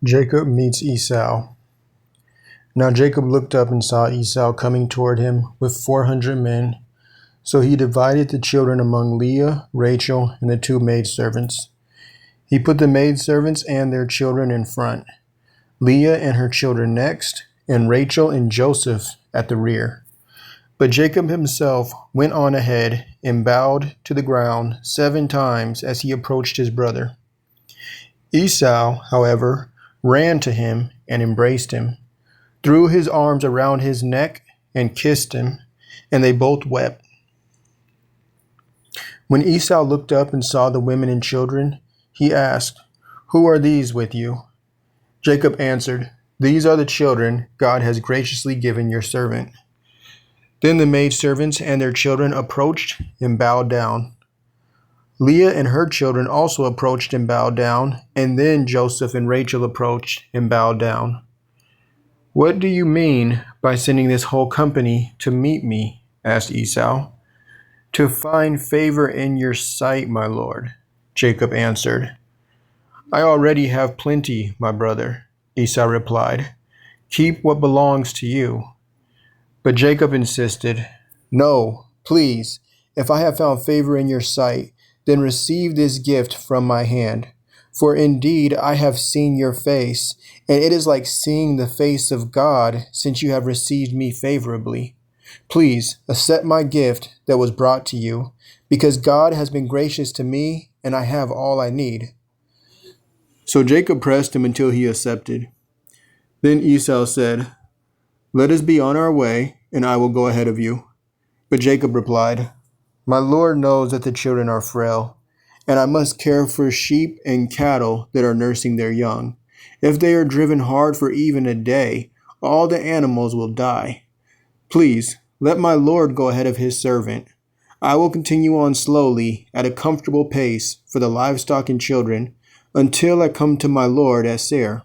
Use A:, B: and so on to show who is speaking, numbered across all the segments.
A: Jacob meets Esau. Now Jacob looked up and saw Esau coming toward him with 400 men. So he divided the children among Leah, Rachel, and the two maidservants. He put the maidservants and their children in front, Leah and her children next, and Rachel and Joseph at the rear. But Jacob himself went on ahead and bowed to the ground 7 times as he approached his brother. Esau, however, ran to him and embraced him, threw his arms around his neck and kissed him, and they both wept. When Esau looked up and saw the women and children, he asked, "Who are these with you?" Jacob answered, "These are the children God has graciously given your servant." Then the maidservants and their children approached and bowed down. Leah and her children also approached and bowed down, and then Joseph and Rachel approached and bowed down. "What do you mean by sending this whole company to meet me?" asked Esau. "To find favor in your sight, my lord," Jacob answered. "I already have plenty, my brother," Esau replied. "Keep what belongs to you." But Jacob insisted, "No, please, if I have found favor in your sight, then receive this gift from my hand. For indeed I have seen your face, and it is like seeing the face of God, since you have received me favorably. Please accept my gift that was brought to you, because God has been gracious to me, and I have all I need." So Jacob pressed him until he accepted. Then Esau said, "Let us be on our way, and I will go ahead of you." But Jacob replied, "My Lord knows that the children are frail, and I must care for sheep and cattle that are nursing their young. If they are driven hard for even a day, all the animals will die. Please, let my Lord go ahead of his servant. I will continue on slowly at a comfortable pace for the livestock and children until I come to my Lord at Seir."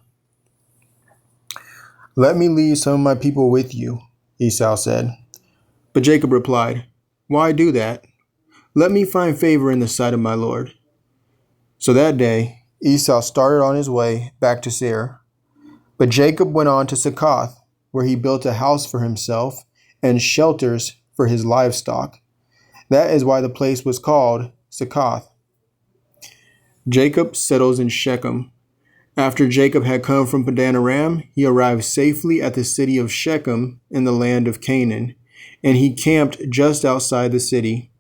A: "Let me leave some of my people with you," Esau said. But Jacob replied, "Why do that? Let me find favor in the sight of my Lord." So that day, Esau started on his way back to Seir. But Jacob went on to Succoth, where he built a house for himself and shelters for his livestock. That is why the place was called Succoth. Jacob settles in Shechem. After Jacob had come from Padan Aram, he arrived safely at the city of Shechem in the land of Canaan, and he camped just outside the city.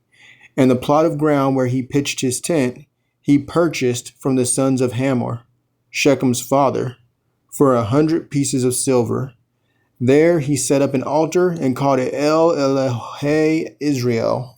A: And the plot of ground where he pitched his tent, he purchased from the sons of Hamor, Shechem's father, for 100 pieces of silver. There he set up an altar and called it El Elohe Israel.